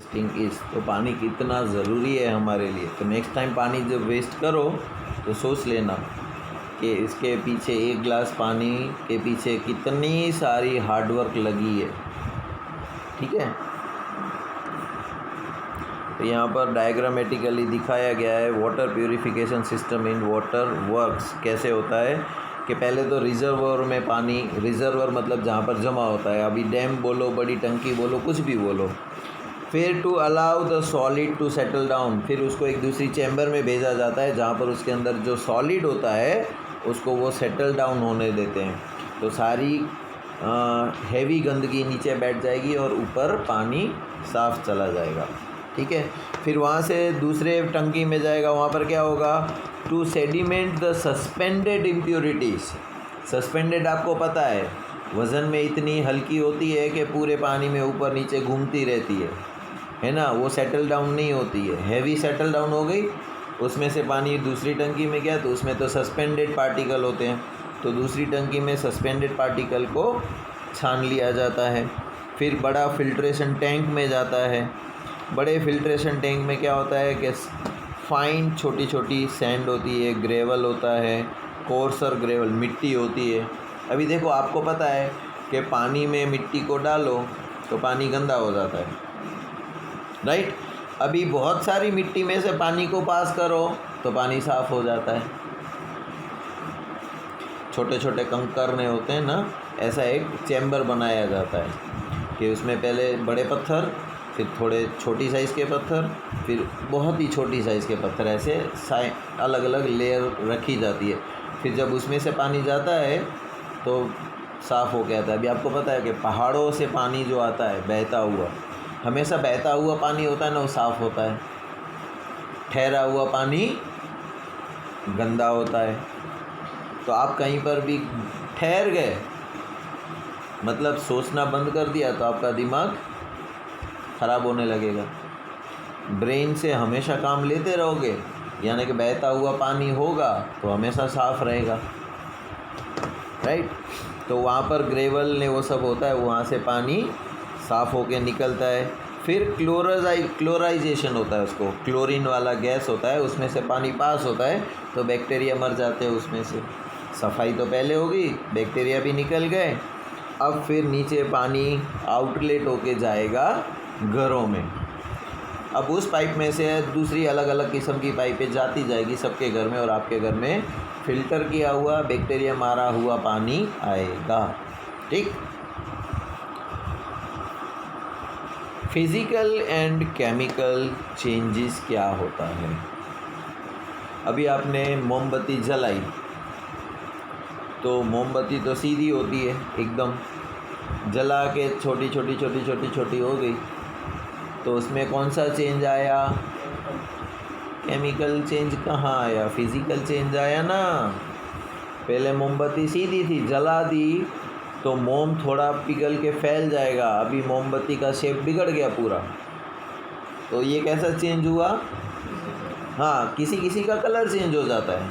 Wasting is, तो पानी कितना ज़रूरी है हमारे लिए। तो नेक्स्ट टाइम पानी जब वेस्ट करो तो सोच लेना कि इसके पीछे एक गिलास पानी के पीछे कितनी सारी हार्डवर्क लगी है। ठीक है, तो यहाँ पर डायग्रामेटिकली दिखाया गया है water purification system in water works कैसे होता है कि पहले तो रिजर्वर में पानी, रिजर्वर मतलब जहाँ पर जमा होता है, अभी डैम बोलो, बड़ी टंकी बोलो, कुछ भी बोलो। फिर to allow the solid to settle down, फिर उसको एक दूसरी चैम्बर में भेजा जाता है जहाँ पर उसके अंदर जो सॉलिड होता है उसको वो सेटल डाउन होने देते हैं। तो सारी हैवी गंदगी नीचे बैठ जाएगी और ऊपर पानी साफ चला जाएगा। ठीक है, फिर वहाँ से दूसरे टंकी में जाएगा, वहाँ पर क्या होगा, to sediment the suspended impurities. Suspended आपको पता है वज़न में इतनी हल्की होती है कि पूरे पानी में ऊपर नीचे घूमती रहती है ना, वो सेटल डाउन नहीं होती है। हैवी सेटल डाउन हो गई, उसमें से पानी दूसरी टंकी में गया तो उसमें तो सस्पेंडेड पार्टिकल होते हैं, तो दूसरी टंकी में सस्पेंडेड पार्टिकल को छान लिया जाता है। फिर बड़ा फिल्ट्रेशन टैंक में जाता है। बड़े फिल्ट्रेशन टैंक में क्या होता है कि फाइन छोटी छोटी सैंड होती है, ग्रेवल होता है, कोर्सर ग्रेवल मिट्टी होती है। अभी देखो आपको पता है कि पानी में मिट्टी को डालो तो पानी गंदा हो जाता है, राइट। अभी बहुत सारी मिट्टी में से पानी को पास करो तो पानी साफ़ हो जाता है। छोटे छोटे कंकर ने होते हैं ना, ऐसा एक चैम्बर बनाया जाता है कि उसमें पहले बड़े पत्थर, फिर थोड़े छोटी साइज़ के पत्थर, फिर बहुत ही छोटी साइज़ के पत्थर, ऐसे अलग अलग लेयर रखी जाती है। फिर जब उसमें से पानी जाता है तो साफ़ हो गया था। अभी आपको पता है कि पहाड़ों से पानी जो आता है बहता हुआ, हमेशा बहता हुआ पानी होता है ना, वो साफ़ होता है। ठहरा हुआ पानी गंदा होता है। तो आप कहीं पर भी ठहर गए, मतलब सोचना बंद कर दिया, तो आपका दिमाग ख़राब होने लगेगा। ब्रेन से हमेशा काम लेते रहोगे, यानी कि बहता हुआ पानी होगा तो हमेशा साफ़ रहेगा, राइट। तो वहाँ पर ग्रेवल ने वो सब होता है, वहाँ से पानी साफ़ होके निकलता है। फिर क्लोराइजेशन होता है, उसको क्लोरीन वाला गैस होता है, उसमें से पानी पास होता है तो बैक्टीरिया मर जाते हैं उसमें से। सफाई तो पहले होगी, बैक्टीरिया भी निकल गए। अब फिर नीचे पानी आउटलेट होके जाएगा घरों में। अब उस पाइप में से दूसरी अलग अलग किस्म की पाइपें जाती जाएगी सबके घर में, और आपके घर में फ़िल्टर किया हुआ बैक्टीरिया मारा हुआ पानी आएगा। ठीक। फिज़िकल एंड केमिकल चेंजेस क्या होता है। अभी आपने मोमबत्ती जलाई तो मोमबत्ती तो सीधी होती है एकदम, जला के छोटी छोटी छोटी छोटी छोटी हो गई, तो उसमें कौन सा चेंज आया, केमिकल चेंज कहाँ आया, फिज़िकल चेंज आया ना। पहले मोमबत्ती सीधी थी, जला दी तो मोम थोड़ा पिघल के फैल जाएगा, अभी मोमबत्ती का शेप बिगड़ गया पूरा। तो ये कैसा चेंज हुआ, हाँ, किसी किसी का कलर चेंज हो जाता है।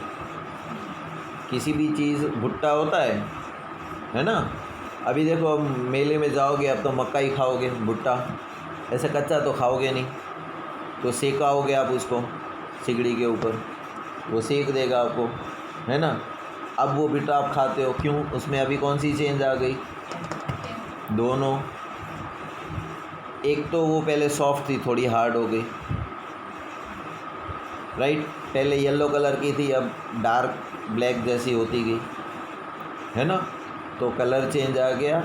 किसी भी चीज़, भुट्टा होता है ना। अभी देखो मेले में जाओगे, अब तो मक्का ही खाओगे, भुट्टा ऐसे कच्चा तो खाओगे नहीं, तो सेकाओगे आप उसको सिगड़ी के ऊपर, वो सेक देगा आपको, है ना। अब वो भुट्टा आप खाते हो, क्यों, उसमें अभी कौन सी चेंज आ गई, दोनों। एक तो वो पहले सॉफ्ट थी, थोड़ी हार्ड हो गई, राइट। पहले येलो कलर की थी, अब डार्क ब्लैक जैसी होती गई, है ना। तो कलर चेंज आ गया,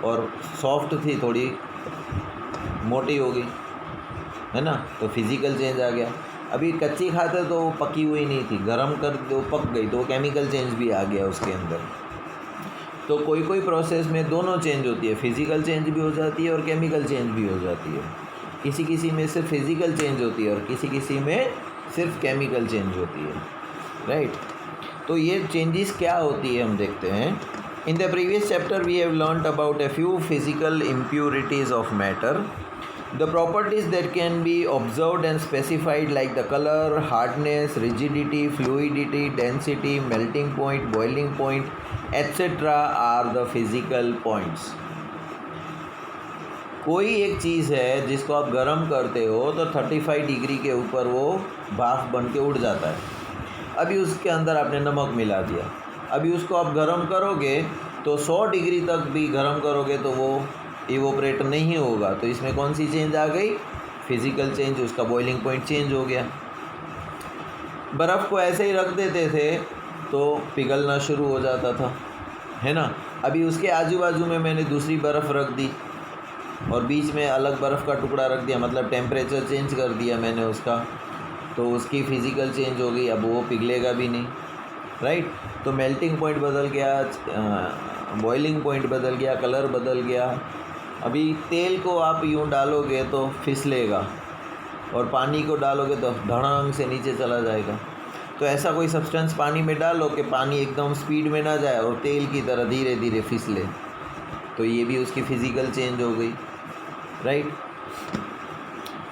और सॉफ्ट थी थोड़ी मोटी हो गई, है ना। तो फिज़िकल चेंज आ गया। अभी कच्ची खाते तो वो पकी हुई नहीं थी, गरम कर दो पक गई, तो केमिकल चेंज भी आ गया उसके अंदर। तो कोई कोई प्रोसेस में दोनों चेंज होती है, फिज़िकल चेंज भी हो जाती है और केमिकल चेंज भी हो जाती है। किसी किसी में सिर्फ फिज़िकल चेंज होती है और किसी किसी में सिर्फ केमिकल चेंज होती है, राइट। तो ये चेंजेस क्या होती है हम देखते हैं। In the previous chapter we have learned about a few physical impurities of matter, the properties that can be observed and specified like the color, hardness, rigidity, fluidity, density, melting point, boiling point, etc. are the physical points. कोई एक चीज़ है जिसको आप गर्म करते हो तो 35 degree के ऊपर वो भाप बन के उड़ जाता है। अभी उसके अंदर आपने नमक मिला दिया, अभी उसको आप गर्म करोगे तो 100 डिग्री तक भी गर्म करोगे तो वो इवोपरेट नहीं होगा। तो इसमें कौन सी चेंज आ गई? फिज़िकल चेंज, उसका बॉइलिंग पॉइंट चेंज हो गया। बर्फ़ को ऐसे ही रख देते थे तो पिघलना शुरू हो जाता था, है ना। अभी उसके आजू बाजू में मैंने दूसरी बर्फ़ रख दी और बीच में अलग बर्फ़ का टुकड़ा रख दिया, मतलब टेम्परेचर चेंज कर दिया मैंने उसका, तो उसकी फ़िज़िकल चेंज हो गई। अब वो पिघलेगा भी नहीं, राइट। तो मेल्टिंग पॉइंट बदल गया, बॉइलिंग पॉइंट बदल गया, कलर बदल गया। अभी तेल को आप यूँ डालोगे तो फिसलेगा और पानी को डालोगे तो धड़ाम से नीचे चला जाएगा। तो ऐसा कोई सब्सटेंस पानी में डालो कि पानी एकदम स्पीड में ना जाए और तेल की तरह धीरे धीरे फिसले, तो ये भी उसकी फ़िज़िकल चेंज हो गई, right.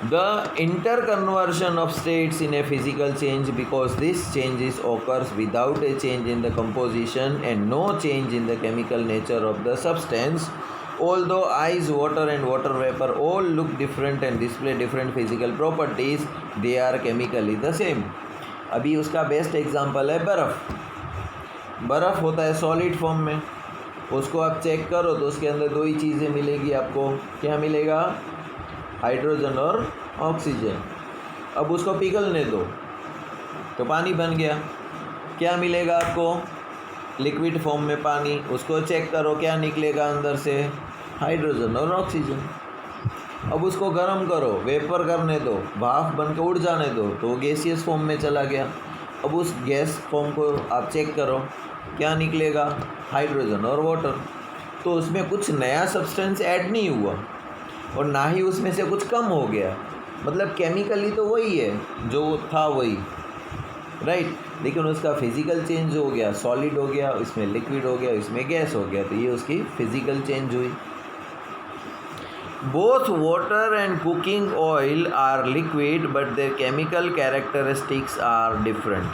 The interconversion of states in a physical change, because this changes occurs without a change in the composition and no change in the chemical nature of the substance. Although ice, water and water vapor all look different and display different physical properties, they are chemically the same. अभी उसका best example है बर्फ़। बर्फ़ होता है solid form में, उसको आप चेक करो तो उसके अंदर दो ही चीज़ें मिलेगी आपको। क्या मिलेगा? हाइड्रोजन और ऑक्सीजन। अब उसको पिघलने दो तो पानी बन गया। क्या मिलेगा आपको? लिक्विड फॉर्म में पानी। उसको चेक करो क्या निकलेगा अंदर से? हाइड्रोजन और ऑक्सीजन। अब उसको गर्म करो, वेपर करने दो, भाप बन के उड़ जाने दो, तो वो गैसियस फॉर्म में चला गया। अब उस गैस फॉर्म को आप चेक करो, क्या निकलेगा? हाइड्रोजन और वाटर। तो उसमें कुछ नया सब्सटेंस ऐड नहीं हुआ और ना ही उसमें से कुछ कम हो गया, मतलब केमिकली तो वही है जो था वही, राइट। लेकिन उसका फिज़िकल चेंज हो गया, सॉलिड हो गया, इसमें लिक्विड हो गया, इसमें गैस हो गया, तो ये उसकी फिज़िकल चेंज हुई। Both water and cooking oil are liquid but their chemical characteristics are different.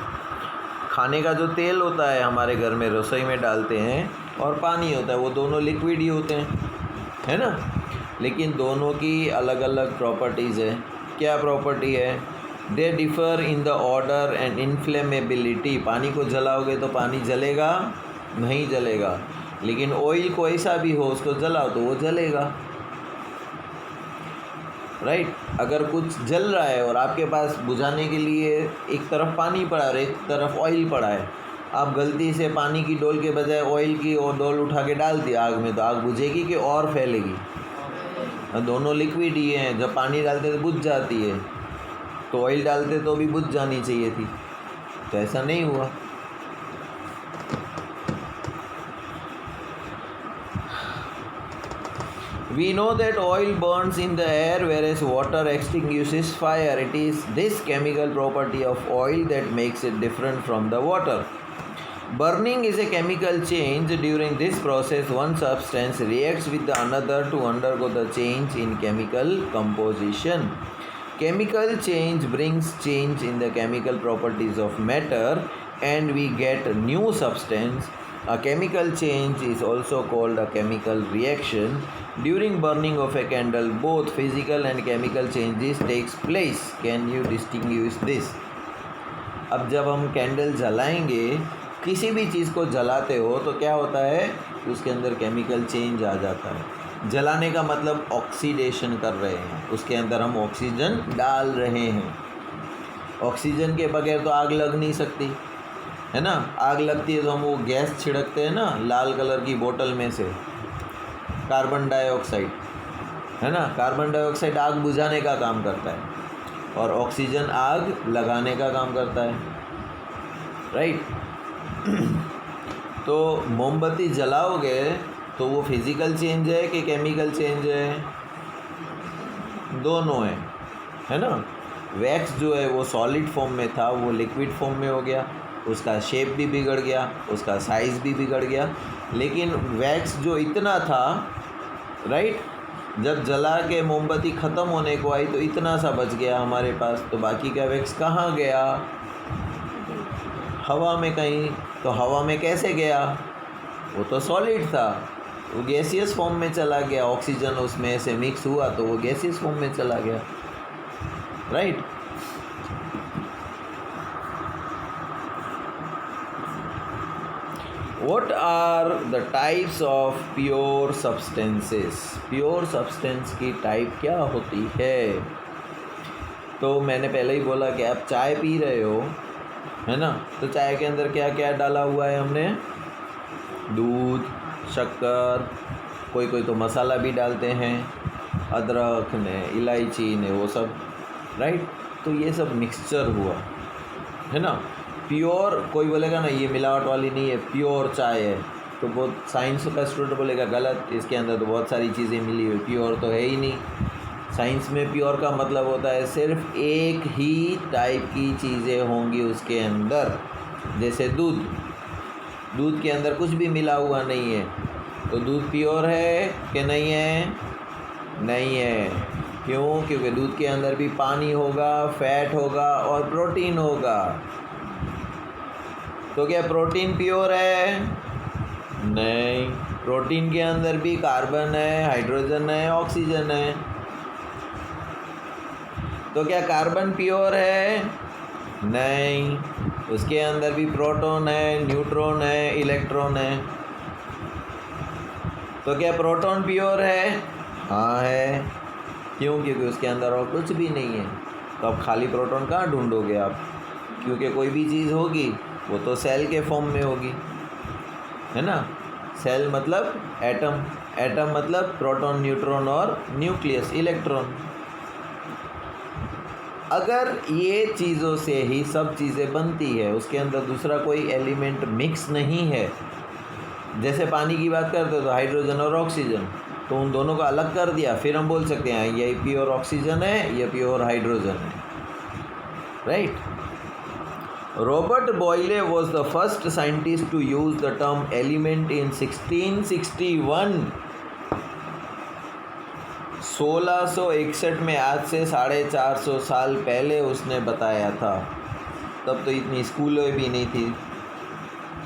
खाने का जो तेल होता है हमारे घर में रसोई में डालते हैं और पानी होता है, वो दोनों लिक्विड ही होते हैं, है ना। लेकिन दोनों की अलग अलग प्रॉपर्टीज़ है। क्या प्रॉपर्टी है? They differ in the order and inflammability. पानी को जलाओगे तो पानी जलेगा? नहीं जलेगा। लेकिन ऑयल को ऐसा भी हो, उसको जलाओ तो वो जलेगा, राइट। अगर कुछ जल रहा है और आपके पास बुझाने के लिए एक तरफ पानी पड़ा है और एक तरफ ऑयल पड़ा है, आप गलती से पानी की डोल के बजाय ऑयल की और डोल उठा के डाल दिया आग में, तो आग बुझेगी कि और फैलेगी? दोनों लिक्विड ही हैं। जब पानी डालते तो बुझ जाती है, तो ऑयल डालते तो भी बुझ जानी चाहिए थी, तो ऐसा नहीं हुआ। We know that oil burns in the air whereas water extinguishes fire. It is this chemical property of oil that makes it different from the water. Burning is a chemical change. During this process, one substance reacts with the another to undergo the change in chemical composition. Chemical change brings change in the chemical properties of matter and we get a new substance. A chemical change is also called a chemical reaction. During burning of a candle, both physical and chemical changes takes place. Can you distinguish this? अब जब हम candle जलाएंगे, किसी भी चीज़ को जलाते हो तो क्या होता है? उसके अंदर केमिकल चेंज आ जाता है। जलाने का मतलब ऑक्सीडेशन कर रहे हैं, उसके अंदर हम ऑक्सीजन डाल रहे हैं। ऑक्सीजन के बगैर तो आग लग नहीं सकती, है ना। आग लगती है तो हम वो गैस छिड़कते हैं ना, लाल कलर की बोतल में से, कार्बन डाइऑक्साइड, है ना। कार्बन डाइऑक्साइड आग बुझाने का काम करता है और ऑक्सीजन आग लगाने का काम करता है, राइट। तो मोमबत्ती जलाओगे तो वो फिज़िकल चेंज है कि केमिकल चेंज है? दोनों है ना। वैक्स जो है वो सॉलिड फॉर्म में था, वो लिक्विड फॉर्म में हो गया, उसका शेप भी बिगड़ गया, उसका साइज़ भी बिगड़ गया। लेकिन वैक्स जो इतना था, राइट, जब जला के मोमबत्ती ख़त्म होने को आई तो इतना सा बच गया हमारे पास, तो बाकी का वैक्स कहाँ गया? हवा में कहीं। तो हवा में कैसे गया? वो तो सॉलिड था, वो गैसियस फॉर्म में चला गया, ऑक्सीजन उसमें से मिक्स हुआ तो वो गैसियस फॉर्म में चला गया, right. What are the types of pure substances? Pure substance की टाइप क्या होती है? तो मैंने पहले ही बोला कि आप चाय पी रहे हो, है ना, तो चाय के अंदर क्या क्या डाला हुआ है हमने? दूध, शक्कर, कोई कोई तो मसाला भी डालते हैं, अदरक ने, इलायची ने, वो सब, राइट। तो ये सब मिक्सचर हुआ, है ना। प्योर, कोई बोलेगा ना ये मिलावट वाली नहीं है, प्योर चाय है, तो बहुत साइंस का स्टूडेंट बोलेगा गलत, इसके अंदर तो बहुत सारी चीज़ें मिली हुई, प्योर तो है ही नहीं। साइंस में प्योर का मतलब होता है सिर्फ एक ही टाइप की चीज़ें होंगी उसके अंदर। जैसे दूध, दूध के अंदर कुछ भी मिला हुआ नहीं है, तो दूध प्योर है कि नहीं है? नहीं है। क्यों? क्योंकि दूध के अंदर भी पानी होगा, फैट होगा और प्रोटीन होगा। तो क्या प्रोटीन प्योर है? नहीं। प्रोटीन के अंदर भी कार्बन है, हाइड्रोजन है, ऑक्सीजन है। तो क्या कार्बन प्योर है? नहीं। उसके अंदर भी प्रोटॉन है, न्यूट्रॉन है, इलेक्ट्रॉन है। तो क्या प्रोटॉन प्योर है? हाँ है। क्यों? क्योंकि उसके अंदर और कुछ भी नहीं है। तो अब खाली प्रोटॉन कहाँ ढूंढोगे आप? क्योंकि कोई भी चीज़ होगी वो तो सेल के फॉर्म में होगी, है ना। सेल मतलब एटम, एटम मतलब प्रोटॉन, न्यूट्रॉन और न्यूक्लियस, इलेक्ट्रॉन। अगर ये चीज़ों से ही सब चीज़ें बनती है, उसके अंदर दूसरा कोई एलिमेंट मिक्स नहीं है, जैसे पानी की बात करते हो तो हाइड्रोजन और ऑक्सीजन, तो उन दोनों को अलग कर दिया, फिर हम बोल सकते हैं ये प्योर ऑक्सीजन है, ये प्योर हाइड्रोजन है, right. Robert Boyle was the first scientist to use the term element in 1661। 1661 में, आज से 450 साल पहले उसने बताया था। तब तो इतनी स्कूलें भी नहीं थी,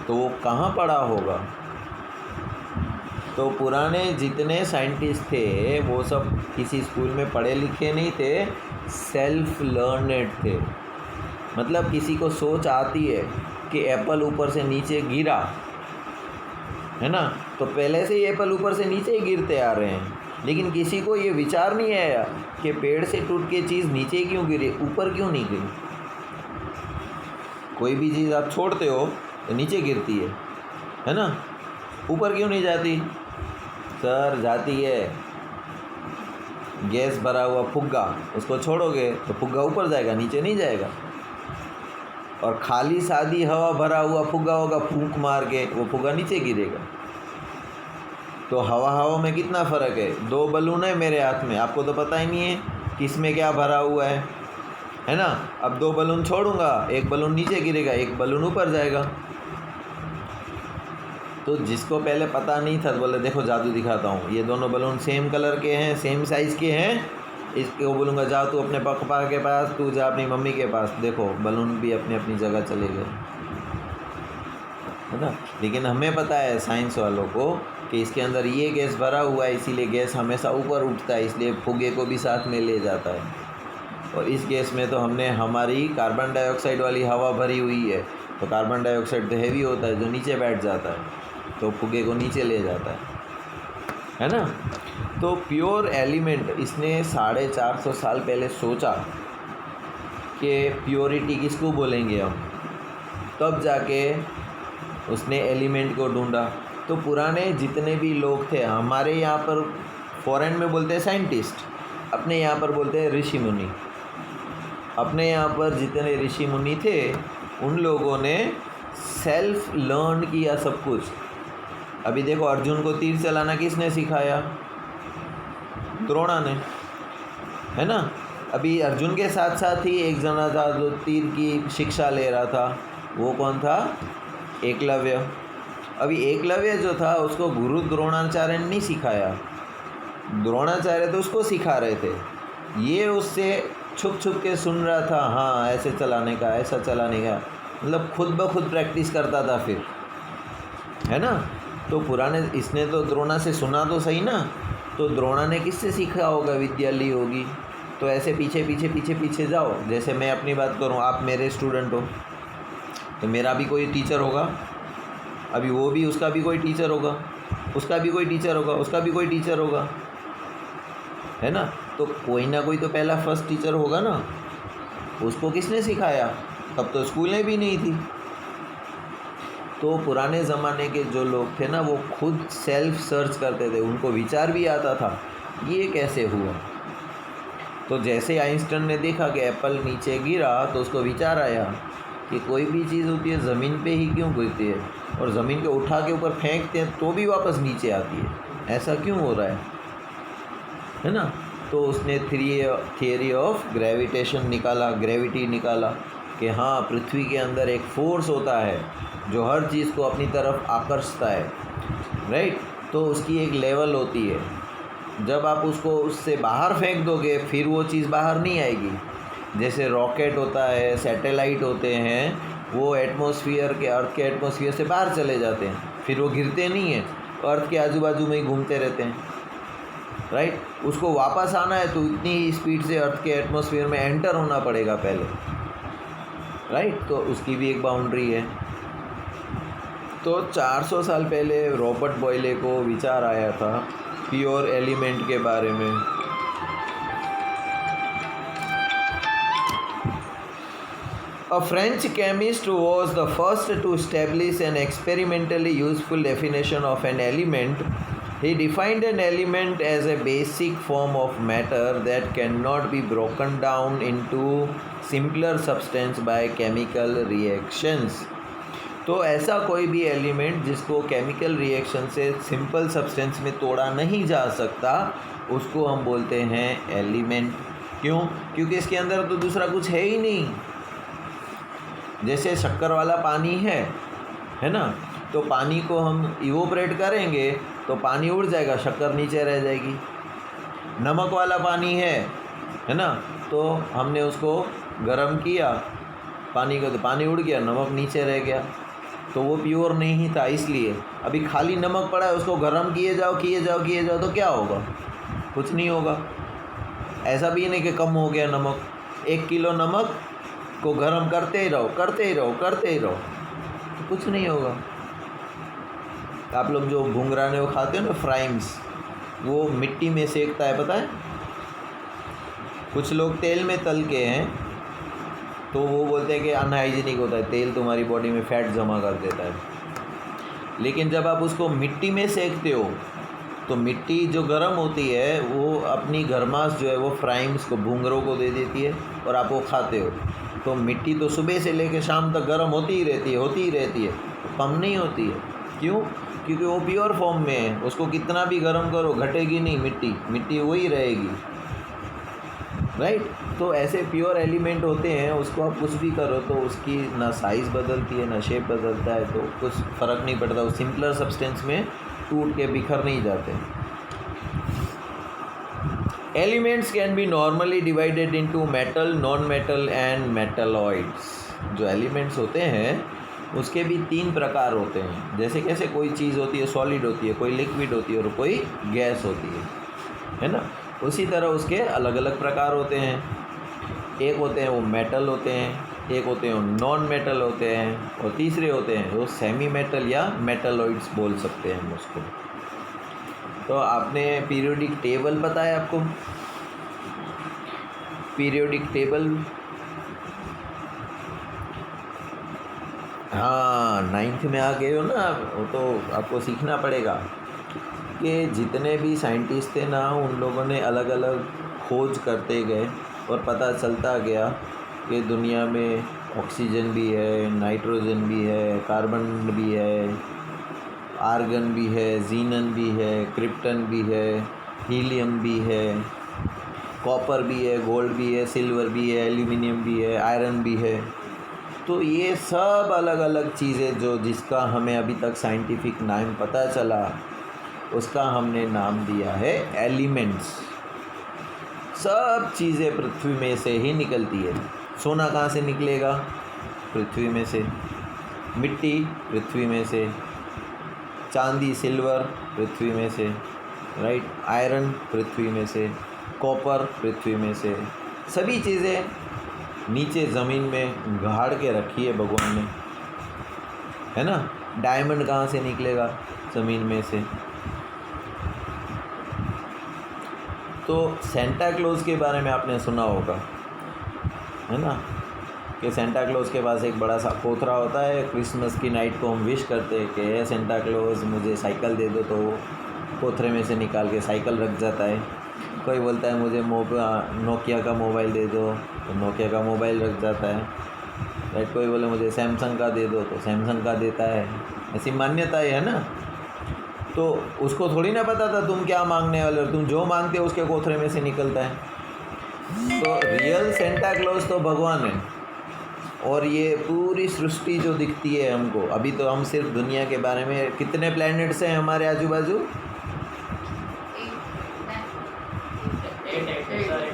तो वो कहाँ पढ़ा होगा? तो पुराने जितने साइंटिस्ट थे वो सब किसी स्कूल में पढ़े लिखे नहीं थे, सेल्फ लर्नेड थे। मतलब किसी को सोच आती है कि एप्पल ऊपर से नीचे गिरा, है ना, तो पहले से ही एप्पल ऊपर से नीचे ही गिरते आ रहे हैं, लेकिन किसी को ये विचार नहीं आया कि पेड़ से टूट के चीज़ नीचे क्यों गिरी, ऊपर क्यों नहीं गिरी। कोई भी चीज़ आप छोड़ते हो तो नीचे गिरती है ना, ऊपर क्यों नहीं जाती? सर जाती है। गैस भरा हुआ फुग्गा, उसको छोड़ोगे तो फुग्गा ऊपर जाएगा, नीचे नहीं जाएगा। और खाली सादी हवा भरा हुआ फुग्गा होगा, फूंक मार के वो फुग्गा नीचे गिरेगा। तो हवा हवा में कितना फ़र्क है? 2 बलून है मेरे हाथ में, आपको तो पता ही नहीं है कि इसमें क्या भरा हुआ है ना। अब 2 बलून छोड़ूंगा, एक बलून नीचे गिरेगा, एक बलून ऊपर जाएगा। तो जिसको पहले पता नहीं था तो बोले देखो जादू दिखाता हूँ, ये दोनों बलून सेम कलर के हैं, सेम साइज़ के हैं, इसको बोलूँगा जा तू अपने पापा के पास, तू जा अपनी मम्मी के पास, देखो बलून भी अपनी अपनी जगह चले गए, है ना। लेकिन हमें पता है साइंस वालों को कि इसके अंदर ये गैस भरा हुआ है, इसीलिए गैस हमेशा ऊपर उठता है, इसलिए फुगे को भी साथ में ले जाता है। और इस गैस में तो हमने हमारी कार्बन डाइऑक्साइड वाली हवा भरी हुई है, तो कार्बन डाइऑक्साइड तो हैवी होता है जो नीचे बैठ जाता है, तो फुगे को नीचे ले जाता है ना। तो प्योर एलिमेंट, इसने 450 साल पहले सोचा कि प्योरिटी किसको बोलेंगे हम, तब जाके उसने एलिमेंट को ढूंढा। तो पुराने जितने भी लोग थे, हमारे यहाँ पर फॉरेन में बोलते हैं साइंटिस्ट, अपने यहाँ पर बोलते हैं ऋषि मुनि। अपने यहाँ पर जितने ऋषि मुनि थे उन लोगों ने सेल्फ लर्न किया सब कुछ। अभी देखो अर्जुन को तीर चलाना किसने सिखाया? द्रोणा ने, है ना। अभी अर्जुन के साथ साथ ही एक जना था जो तीर की शिक्षा ले रहा था, वो कौन था? एकलव्य। अभी एकलव्य जो था उसको गुरु द्रोणाचार्य ने नहीं सिखाया, द्रोणाचार्य तो उसको सिखा रहे थे, ये उससे छुप छुप के सुन रहा था, हाँ ऐसे चलाने का, ऐसा चलाने का, मतलब खुद ब खुद प्रैक्टिस करता था फिर, है ना। तो पुराने इसने तो द्रोणा से सुना तो सही ना, तो द्रोणा ने किससे सीखा होगा? विद्या ली होगी। तो ऐसे पीछे पीछे पीछे पीछे जाओ। जैसे मैं अपनी बात करूँ, आप मेरे स्टूडेंट हो तो मेरा भी कोई टीचर होगा, अभी वो भी, उसका भी कोई टीचर होगा, उसका भी कोई टीचर होगा, उसका भी कोई टीचर होगा, है ना? तो कोई ना कोई तो पहला फर्स्ट टीचर होगा ना। उसको किसने सिखाया? तब तो स्कूलें भी नहीं थी। तो पुराने ज़माने के जो लोग थे ना, वो खुद सेल्फ सर्च करते थे, उनको विचार भी आता था ये कैसे हुआ। तो जैसे आइंस्टाइन ने देखा कि एप्पल नीचे गिरा तो उसको विचार आया कि कोई भी चीज़ होती है ज़मीन पे ही क्यों गिरती है, और ज़मीन के उठा के ऊपर फेंकते हैं तो भी वापस नीचे आती है, ऐसा क्यों हो रहा है ना? तो उसने थियरी ऑफ ग्रेविटेशन निकाला, ग्रेविटी निकाला कि हाँ, पृथ्वी के अंदर एक फोर्स होता है जो हर चीज़ को अपनी तरफ आकर्षता है, राइट? तो उसकी एक लेवल होती है, जब आप उसको उससे बाहर फेंक दोगे फिर वो चीज़ बाहर नहीं आएगी। जैसे रॉकेट होता है, सैटेलाइट होते हैं, वो एटमॉस्फेयर के, अर्थ के एटमॉस्फेयर से बाहर चले जाते हैं, फिर वो गिरते नहीं हैं, अर्थ के आजू बाजू में ही घूमते रहते हैं, राइट? उसको वापस आना है तो इतनी स्पीड से अर्थ के एटमॉस्फेयर में एंटर होना पड़ेगा पहले, राइट? तो उसकी भी एक बाउंड्री है। तो 400 साल पहले रॉबर्ट बॉयले को विचार आया था प्योर एलिमेंट के बारे में। A French chemist was the first to establish an experimentally useful definition of an element. He defined an element as a basic form of matter that cannot be broken down into simpler substance by chemical reactions. तो ऐसा कोई भी element जिसको chemical reaction से simple substance में तोड़ा नहीं जा सकता, उसको हम बोलते हैं एलिमेंट। क्यों? क्योंकि इसके अंदर तो दूसरा कुछ है ही नहीं। जैसे शक्कर वाला पानी है ना? तो पानी को हम इवोपरेट करेंगे तो पानी उड़ जाएगा, शक्कर नीचे रह जाएगी। नमक वाला पानी है ना? तो हमने उसको गर्म किया पानी को, तो पानी उड़ गया, नमक नीचे रह गया, तो वो प्योर नहीं था। इसलिए अभी खाली नमक पड़ा है, उसको गर्म किए जाओ तो क्या होगा? कुछ नहीं होगा। ऐसा भी नहीं कि कम हो गया नमक। 1 किलो नमक को गर्म करते ही रहो तो कुछ नहीं होगा। आप लोग जो भुंगराने वो खाते हो ना, फ्राइम्स, वो मिट्टी में सेकता है, पता है? कुछ लोग तेल में तल के हैं तो वो बोलते हैं कि अनहाइजीनिक होता है, तेल तुम्हारी बॉडी में फैट जमा कर देता है। लेकिन जब आप उसको मिट्टी में सेकते हो तो मिट्टी जो गर्म होती है वो अपनी गर्माश जो है वो फ्राइम्स को, भुंगरों को दे देती है और आप वो खाते हो। तो मिट्टी तो सुबह से लेकर शाम तक गर्म होती ही रहती है, तो कम नहीं होती है। क्यों? क्योंकि वो प्योर फॉर्म में है, उसको कितना भी गर्म करो घटेगी नहीं, मिट्टी वही रहेगी, राइट? तो ऐसे प्योर एलिमेंट होते हैं, उसको आप कुछ भी करो तो उसकी ना साइज़ बदलती है ना शेप बदलता है, तो कुछ फ़र्क नहीं पड़ता। वो सिंपलर सब्सटेंस में टूट के बिखर नहीं जाते। Elements can be normally divided into metal, non metal and metalloids. जो एलिमेंट्स होते हैं उसके भी 3 प्रकार होते हैं। जैसे कैसे कोई चीज़ होती है सॉलिड होती है, कोई लिक्विड होती है और कोई गैस होती है ना? उसी तरह उसके अलग अलग प्रकार होते हैं। एक होते हैं वो मेटल होते हैं, एक होते हैं वो नॉन मेटल होते हैं, और तीसरे होते हैं वो सेमी मेटल या मेटलॉइड्स बोल सकते हैं हम उसको। तो आपने पीरियोडिक टेबल पता है आपको? पीरियोडिक टेबल, हाँ 9th में आ गए हो ना, वो तो आपको सीखना पड़ेगा कि जितने भी साइंटिस्ट थे ना, उन लोगों ने अलग अलग खोज करते गए और पता चलता गया कि दुनिया में ऑक्सीजन भी है, नाइट्रोजन भी है, कार्बन भी है, आर्गन भी है, जीनन भी है, क्रिप्टन भी है, हीलियम भी है, कॉपर भी है, गोल्ड भी है, सिल्वर भी है, एल्यूमिनियम भी है, आयरन भी है। तो ये सब अलग अलग चीज़ें जो जिसका हमें अभी तक साइंटिफिक नाम पता चला, उसका हमने नाम दिया है एलिमेंट्स। सब चीज़ें पृथ्वी में से ही निकलती है। सोना कहाँ से निकलेगा? पृथ्वी में से। मिट्टी पृथ्वी में से। चांदी सिल्वर पृथ्वी में से, राइट, आयरन पृथ्वी में से, कॉपर पृथ्वी में से, सभी चीज़ें नीचे ज़मीन में गाड़ के रखी है भगवान ने, है ना। डायमंड कहाँ से निकलेगा? ज़मीन में से। तो सेंटा क्लॉज के बारे में आपने सुना होगा, है ना, कि सेंटा क्लॉज के पास एक बड़ा सा कोथरा होता है। क्रिसमस की नाइट को हम विश करते हैं कि सेंटा क्लॉज मुझे साइकिल दे दो, तो वो कोथरे में से निकाल के साइकिल रख जाता है। कोई बोलता है मुझे नोकिया का मोबाइल दे दो, तो नोकिया का मोबाइल रख जाता है, राइट। कोई बोले मुझे सैमसंग का दे दो, तो सैमसंग का देता है। ऐसी मान्यता है ना। तो उसको थोड़ी ना पता था तुम क्या मांगने वाले हो, तुम जो मांगते हो उसके कोथरे में से निकलता है। तो रियल सेंटा क्लॉज तो भगवान है। और ये पूरी सृष्टि जो दिखती है हमको, अभी तो हम सिर्फ दुनिया के बारे में, कितने प्लैनेट्स हैं हमारे आजू बाजू?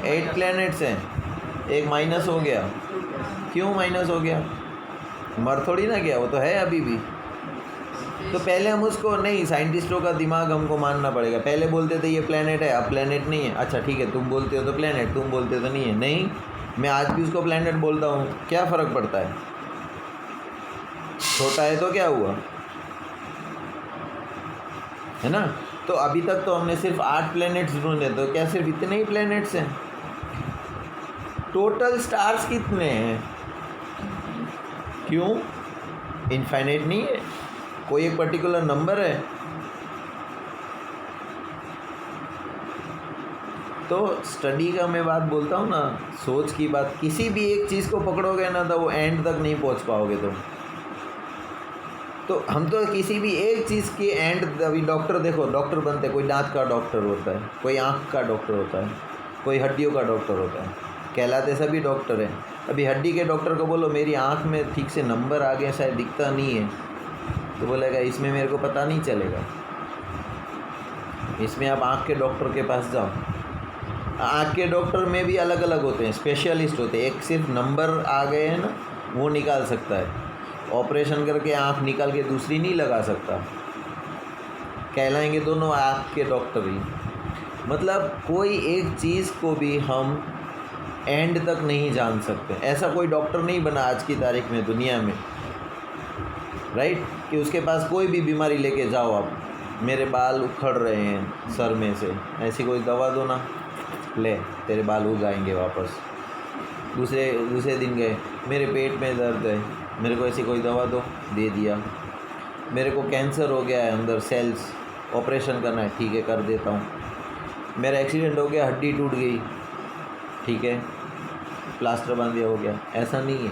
8 प्लैनेट्स हैं। एक माइनस हो गया। क्यों माइनस हो गया? मर थोड़ी ना गया, वो तो है अभी भी। तो पहले हम उसको नहीं, साइंटिस्टों का दिमाग हमको मानना पड़ेगा। पहले बोलते थे ये प्लेनेट है, अब प्लेनेट नहीं है। अच्छा ठीक है, तुम बोलते हो तो प्लेनेट, तुम बोलते हो तो नहीं है। नहीं, मैं आज भी उसको प्लेनेट बोलता हूँ, क्या फ़र्क पड़ता है? छोटा है तो क्या हुआ, है ना। तो अभी तक तो हमने सिर्फ 8 प्लैनेट्स ढूंढे, तो क्या सिर्फ इतने ही प्लैनेट्स हैं? टोटल स्टार्स कितने हैं? क्यों? इनफाइनाइट नहीं है, कोई एक पर्टिकुलर नंबर है। तो स्टडी का मैं बात बोलता हूँ ना, सोच की बात। किसी भी एक चीज़ को पकड़ोगे ना तो वो एंड तक नहीं पहुँच पाओगे तुम। तो हम तो किसी भी एक चीज़ की एंड, अभी डॉक्टर देखो, डॉक्टर बनते हैं, कोई दांत का डॉक्टर होता है, कोई आँख का डॉक्टर होता है, कोई हड्डियों का डॉक्टर होता है, कहलाते सभी डॉक्टर हैं। अभी हड्डी के डॉक्टर को बोलो मेरी आँख में ठीक से नंबर आ गया, शायद दिखता नहीं है, तो बोलेगा इसमें मेरे को पता नहीं चलेगा। इसमें आप आँख के डॉक्टर के पास जाओ। आँख के डॉक्टर में भी अलग अलग होते हैं, स्पेशलिस्ट होते हैं। एक सिर्फ नंबर आ गए हैं ना, वो निकाल सकता है। ऑपरेशन करके आँख निकाल के दूसरी नहीं लगा सकता। कहलाएंगे दोनों आँख के डॉक्टर ही। मतलब कोई एक चीज़ को भी हम एंड तक नहीं जान सकते। ऐसा कोई डॉक्टर नहीं बना आज की तारीख में दुनिया में, राइट, कि उसके पास कोई भी बीमारी लेके जाओ आप, मेरे बाल उखड़ रहे हैं सर में से, ऐसी कोई दवा दो ना, ले तेरे बाल उग आएंगे वापस। दूसरे दिन गए, मेरे पेट में दर्द है, मेरे को ऐसी कोई दवा दो, दे दिया। मेरे को कैंसर हो गया है अंदर सेल्स, ऑपरेशन करना है, ठीक है कर देता हूँ। मेरा एक्सीडेंट हो गया, हड्डी टूट गई, ठीक है प्लास्टर बांध दिया, हो गया। ऐसा नहीं है।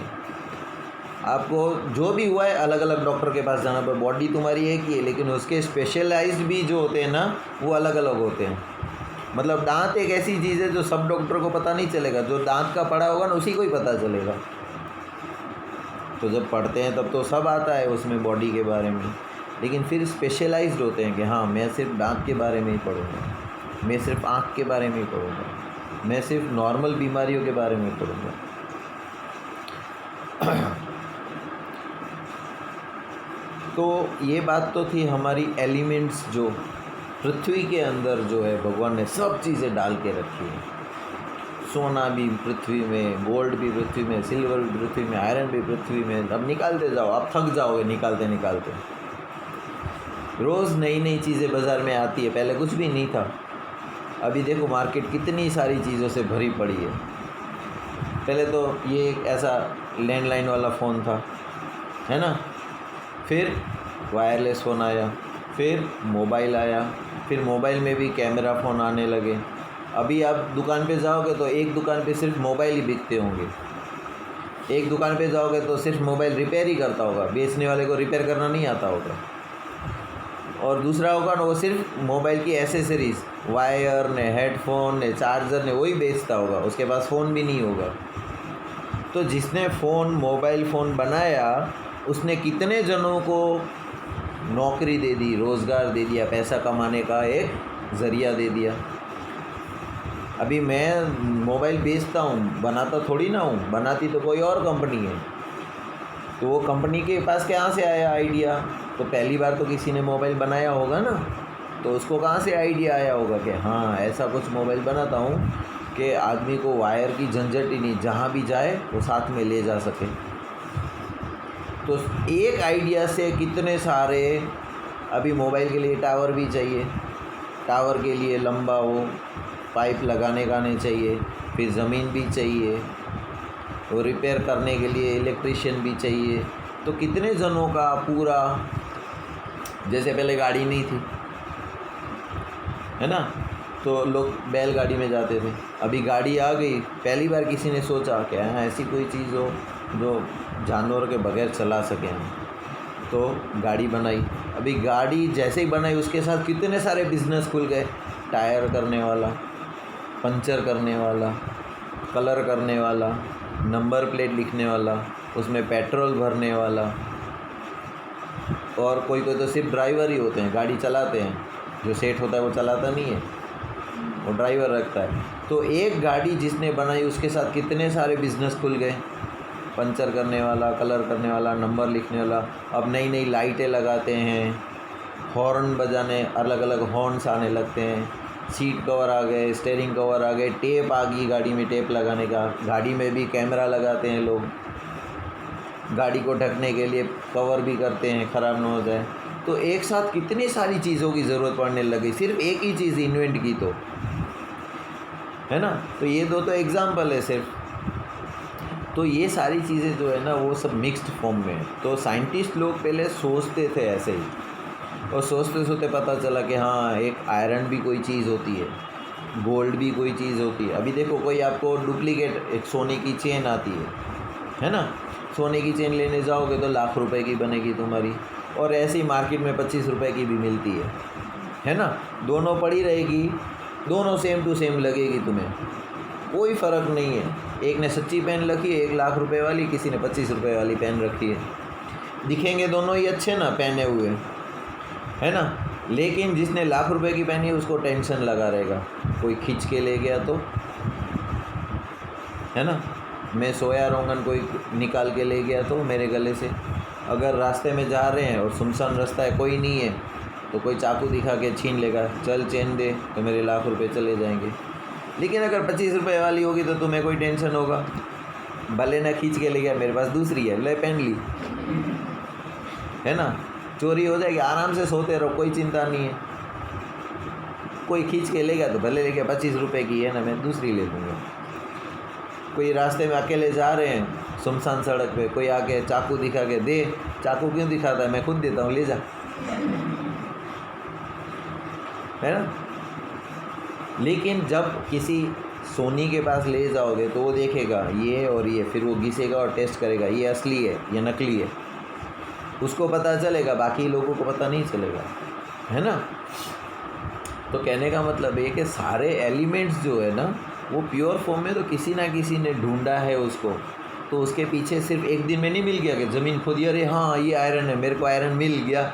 आपको जो भी हुआ है अलग अलग डॉक्टर के पास जाना पर, बॉडी तुम्हारी एक ही है, लेकिन उसके स्पेशलाइज्ड भी जो होते हैं ना, वो अलग अलग होते हैं। मतलब दांत एक ऐसी चीज़ है जो सब डॉक्टर को पता नहीं चलेगा, जो दांत का पढ़ा होगा ना उसी को ही पता चलेगा। तो जब पढ़ते हैं तब तो सब आता है उसमें बॉडी के बारे में, लेकिन फिर स्पेशलाइज्ड होते हैं कि हाँ मैं सिर्फ दांत के बारे में ही पढ़ूँगा, मैं सिर्फ आँख के बारे में ही पढ़ूँगा, मैं सिर्फ नॉर्मल बीमारियों के बारे में पढ़ूँगा। तो ये बात तो थी हमारी एलिमेंट्स, जो पृथ्वी के अंदर जो है भगवान ने सब चीज़ें डाल के रखी हैं। सोना भी पृथ्वी में, गोल्ड भी पृथ्वी में, सिल्वर भी पृथ्वी में, आयरन भी पृथ्वी में। अब निकालते जाओ, आप थक जाओगे निकालते निकालते। रोज़ नई नई चीज़ें बाज़ार में आती है, पहले कुछ भी नहीं था। अभी देखो मार्केट कितनी सारी चीज़ों से भरी पड़ी है। पहले तो ये एक ऐसा लैंडलाइन वाला फ़ोन था, है ना, फिर वायरलेस फ़ोन आया, फिर मोबाइल आया, फिर मोबाइल में भी कैमरा फ़ोन आने लगे। अभी आप दुकान पे जाओगे तो एक दुकान पे सिर्फ मोबाइल ही बिकते होंगे, एक दुकान पे जाओगे तो सिर्फ मोबाइल रिपेयर ही करता होगा, बेचने वाले को रिपेयर करना नहीं आता होगा। और दूसरा होगा ना, वो सिर्फ मोबाइल की एसेसरीज़, वायर ने, हेडफोन ने, चार्जर ने, वही बेचता होगा, उसके पास फ़ोन भी नहीं होगा। तो जिसने मोबाइल फ़ोन बनाया उसने कितने जनों को नौकरी दे दी, रोज़गार दे दिया, पैसा कमाने का एक ज़रिया दे दिया। अभी मैं मोबाइल बेचता हूँ, बनाता थोड़ी ना हूँ, बनाती तो कोई और कंपनी है। तो वो कंपनी के पास कहाँ से आया आइडिया? तो पहली बार तो किसी ने मोबाइल बनाया होगा ना, तो उसको कहाँ से आइडिया आया होगा कि हाँ ऐसा कुछ मोबाइल बनाता हूँ कि आदमी को वायर की झंझट ही नहीं, जहाँ भी जाए वो साथ में ले जा सके। तो एक आइडिया से कितने सारे, अभी मोबाइल के लिए टावर भी चाहिए, टावर के लिए लंबा वो पाइप लगाने का नहीं चाहिए, फिर ज़मीन भी चाहिए, वो रिपेयर करने के लिए इलेक्ट्रिशियन भी चाहिए। तो कितने जनों का पूरा, जैसे पहले गाड़ी नहीं थी है ना, तो लोग बैलगाड़ी में जाते थे, अभी गाड़ी आ गई। पहली बार किसी ने सोचा कि हाँ ऐसी कोई चीज़ हो जो जानवर के बगैर चला सकें हम, तो गाड़ी बनाई। अभी गाड़ी जैसे ही बनाई उसके साथ कितने सारे बिज़नेस खुल गए, टायर करने वाला, पंचर करने वाला, कलर करने वाला, नंबर प्लेट लिखने वाला, उसमें पेट्रोल भरने वाला, और कोई कोई तो सिर्फ ड्राइवर ही होते हैं, गाड़ी चलाते हैं, जो सेठ होता है वो चलाता नहीं है, वो ड्राइवर रखता है। तो एक गाड़ी जिसने बनाई उसके साथ कितने सारे बिज़नेस खुल गए, पंचर करने वाला, कलर करने वाला, नंबर लिखने वाला। अब नई नई लाइटें लगाते हैं, हॉर्न बजाने, अलग अलग हॉर्न्स आने लगते हैं, सीट कवर आ गए, स्टीयरिंग कवर आ गए, टेप आ गई गाड़ी में, टेप लगाने का, गाड़ी में भी कैमरा लगाते हैं लोग, गाड़ी को ढकने के लिए कवर भी करते हैं ख़राब ना हो जाए। तो एक साथ कितनी सारी चीज़ों की ज़रूरत पड़ने लगी, सिर्फ एक ही चीज़ इन्वेंट की तो, है ना। तो ये दो तो एग्ज़ाम्पल है सिर्फ। तो ये सारी चीज़ें जो है ना वो सब मिक्स्ड फॉर्म में है। तो साइंटिस्ट लोग पहले सोचते थे ऐसे ही, और सोचते सोचते पता चला कि हाँ एक आयरन भी कोई चीज़ होती है, गोल्ड भी कोई चीज़ होती है। अभी देखो कोई आपको डुप्लीकेट एक सोने की चेन आती है ना, सोने की चेन लेने जाओगे तो लाख रुपए की बनेगी तुम्हारी, और ऐसे ही मार्केट में 25 रुपए की भी मिलती है ना। दोनों पड़ी रहेगी, दोनों सेम टू सेम लगेगी तुम्हें, कोई फ़र्क नहीं है। एक ने सच्ची पहन रखी है 1 लाख रुपए वाली, किसी ने 25 रुपए वाली पहन रखी है, दिखेंगे दोनों ही अच्छे ना पहने हुए, है ना। लेकिन जिसने लाख रुपए की पहनी है उसको टेंशन लगा रहेगा, कोई खींच के ले गया तो, है ना। मैं सोया रोंगन कोई निकाल के ले गया तो मेरे गले से। अगर रास्ते में जा रहे हैं और सुनसान रास्ता है, कोई नहीं है, तो कोई चाकू दिखा के छीन लेगा, चल चेन दे, तो मेरे लाख रुपए चले जाएंगे। लेकिन अगर 25 रुपए वाली होगी तो तुम्हें कोई टेंशन होगा, भले ना खींच के ले गया, मेरे पास दूसरी है, ले पहन ली, है ना। चोरी हो जाएगी, आराम से सोते रहो, कोई चिंता नहीं है। कोई खींच के ले गया तो भले ले गया, 25 रुपए की है ना, मैं दूसरी ले लूँगा। कोई रास्ते में अकेले जा रहे हैं सुनसान सड़क पे, कोई आके चाकू दिखा के दे, चाकू क्यों दिखाता है, मैं खुद देता हूँ, ले जा, है ना। लेकिन जब किसी सोनी के पास ले जाओगे तो वो देखेगा ये और ये, फिर वो घिसेगा और टेस्ट करेगा ये असली है या नकली है, उसको पता चलेगा, बाकी लोगों को पता नहीं चलेगा, है ना। तो कहने का मतलब ये कि सारे एलिमेंट्स जो है ना वो प्योर फॉर्म में तो किसी ना किसी ने ढूंढा है उसको, तो उसके पीछे सिर्फ एक दिन में नहीं मिल गया कि ज़मीन खोदी अरे हाँ ये आयरन है, मेरे को आयरन मिल गया,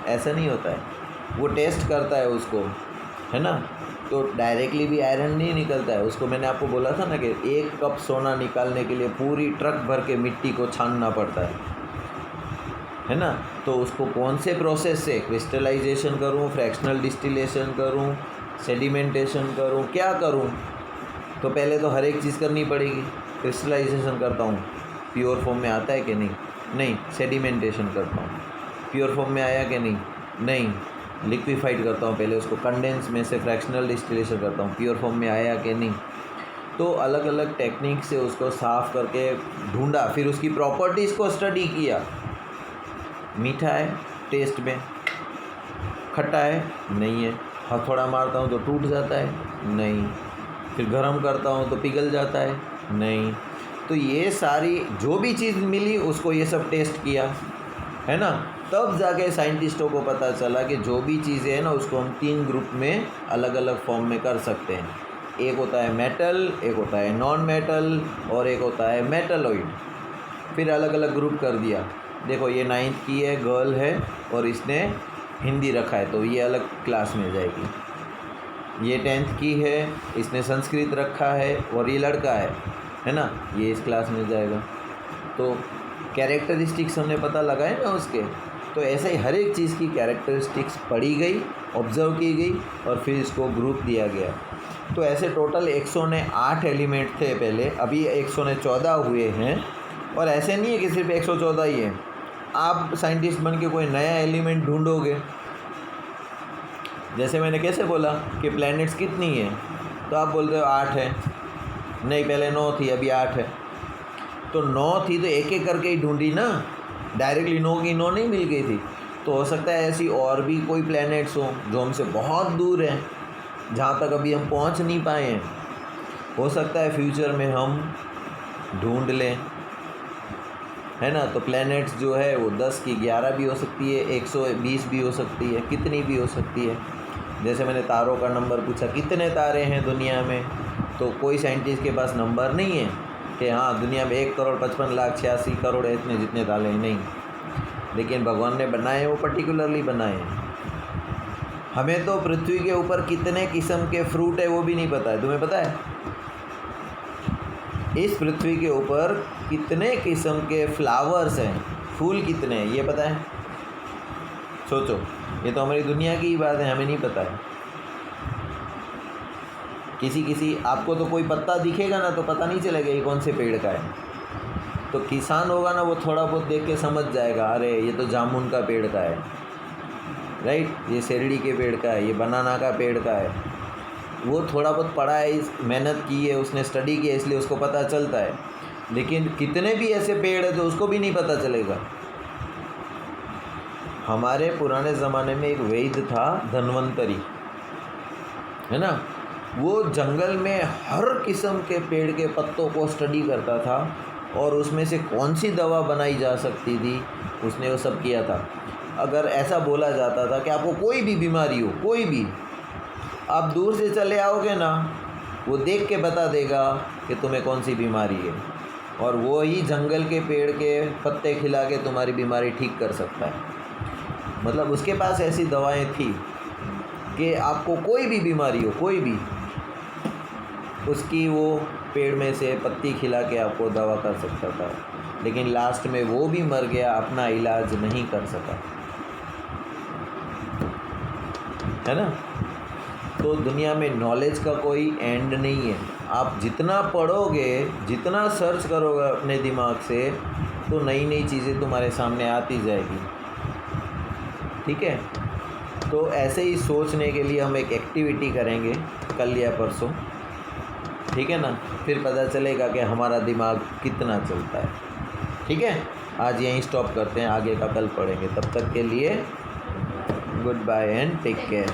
ऐसा नहीं होता है। वो टेस्ट करता है उसको, है ना। तो डायरेक्टली भी आयरन नहीं निकलता है, उसको मैंने आपको बोला था ना कि 1 कप सोना निकालने के लिए पूरी ट्रक भर के मिट्टी को छानना पड़ता है ना। तो उसको कौन से प्रोसेस से, क्रिस्टलाइजेशन करूँ, फ्रैक्शनल डिस्टिलेशन करूँ, सेडिमेंटेशन करूँ, क्या करूँ, तो पहले तो हर एक चीज़ करनी पड़ेगी। क्रिस्टलाइजेशन करता हूँ, प्योर फॉर्म में आता है कि नहीं, सेडिमेंटेशन करता हूँ, प्योर फॉर्म में आया कि नहीं, लिक्विफाइड करता हूँ, पहले उसको कंडेंस में से फ्रैक्शनल डिस्टिलेशन करता हूँ, प्योर फॉर्म में आया कि नहीं। तो अलग अलग टेक्निक से उसको साफ़ करके ढूंढा, फिर उसकी प्रॉपर्टीज़ को स्टडी किया, मीठा है टेस्ट में, खट्टा है नहीं है, हथौड़ा मारता हूँ तो टूट जाता है नहीं, फिर गर्म करता हूँ तो पिघल जाता है नहीं। तो ये सारी जो भी चीज़ मिली उसको ये सब टेस्ट किया, है ना। तब जाके साइंटिस्टों को पता चला कि जो भी चीज़ें हैं ना उसको हम 3 ग्रुप में अलग अलग फॉर्म में कर सकते हैं। एक होता है मेटल, एक होता है नॉन मेटल, और एक होता है मेटलॉइड। फिर अलग अलग ग्रुप कर दिया। देखो ये 9th की है, गर्ल है, और इसने हिंदी रखा है तो ये अलग क्लास में जाएगी। ये 10th की है, इसने संस्कृत रखा है और ये लड़का है ना, ये इस क्लास में जाएगा। तो कैरेक्टरिस्टिक्स हमने पता लगाए ना उसके, तो ऐसे ही हर एक चीज़ की कैरेक्टरिस्टिक्स पढ़ी गई, ऑब्ज़र्व की गई और फिर इसको ग्रुप दिया गया। तो ऐसे टोटल 108 एलिमेंट थे पहले, अभी 114 हुए हैं। और ऐसे नहीं है कि सिर्फ 114 ही है, आप साइंटिस्ट बन के कोई नया एलिमेंट ढूंढोगे। जैसे मैंने कैसे बोला कि प्लैनेट्स कितनी है, तो आप बोलते हो 8 है, नहीं पहले 9 थी अभी 8 है। तो 9 थी तो एक एक करके ही ढूंढी ना, डायरेक्टली 9 की 9 नहीं मिल गई थी। तो हो सकता है ऐसी और भी कोई प्लैनेट्स हों जो हमसे बहुत दूर हैं, जहाँ तक अभी हम पहुँच नहीं पाए हैं। हो सकता है फ्यूचर में हम ढूंढ लें, है ना। तो प्लैनेट्स जो है वो 10 की 11 भी हो सकती है, 120 भी हो सकती है, कितनी भी हो सकती है। जैसे मैंने तारों का नंबर पूछा, कितने तारे हैं दुनिया में, तो कोई साइंटिस्ट के पास नंबर नहीं है कि हाँ दुनिया में 1,55,86,00,000 है, इतने जितने तारे हैं, नहीं। लेकिन भगवान ने बनाए, वो पर्टिकुलरली बनाए हैं। हमें तो पृथ्वी के ऊपर कितने किस्म के फ्रूट है वो भी नहीं पता है, तुम्हें पता है? इस पृथ्वी के ऊपर कितने किस्म के फ्लावर्स हैं, फूल कितने हैं, ये पता है? सोचो, ये तो हमारी दुनिया की ही बात है, हमें नहीं पता है। किसी आपको तो कोई पत्ता दिखेगा ना तो पता नहीं चलेगा ये कौन से पेड़ का है। तो किसान होगा ना, वो थोड़ा बहुत देख के समझ जाएगा, अरे ये तो जामुन का पेड़ का है, राइट, ये शेरड़ी के पेड़ का है, ये बनाना का पेड़ का है। वो थोड़ा बहुत पढ़ा है, मेहनत की है, उसने स्टडी किया, इसलिए उसको पता चलता है। लेकिन कितने भी ऐसे पेड़ हैं जो उसको भी नहीं पता चलेगा। हमारे पुराने ज़माने में एक वैद्य था, धन्वंतरी, है ना। वो जंगल में हर किस्म के पेड़ के पत्तों को स्टडी करता था और उसमें से कौन सी दवा बनाई जा सकती थी, उसने वो सब किया था। अगर ऐसा बोला जाता था कि आपको कोई भी बीमारी हो, कोई भी, आप दूर से चले आओगे ना, वो देख के बता देगा कि तुम्हें कौन सी बीमारी है, और वो ही जंगल के पेड़ के पत्ते खिला के तुम्हारी बीमारी ठीक कर सकता है। मतलब उसके पास ऐसी दवाएं थी कि आपको कोई भी बीमारी हो, कोई भी, उसकी वो पेड़ में से पत्ती खिला के आपको दवा कर सकता था। लेकिन लास्ट में वो भी मर गया, अपना इलाज नहीं कर सका, है ना। तो दुनिया में नॉलेज का कोई एंड नहीं है। आप जितना पढ़ोगे, जितना सर्च करोगे अपने दिमाग से, तो नई नई चीज़ें तुम्हारे सामने आती जाएगी, ठीक है। तो ऐसे ही सोचने के लिए हम एक एक्टिविटी करेंगे कल या परसों, ठीक है ना, फिर पता चलेगा कि हमारा दिमाग कितना चलता है, ठीक है। आज यहीं स्टॉप करते हैं, आगे का कल पढ़ेंगे। तब तक के लिए good bye and take care.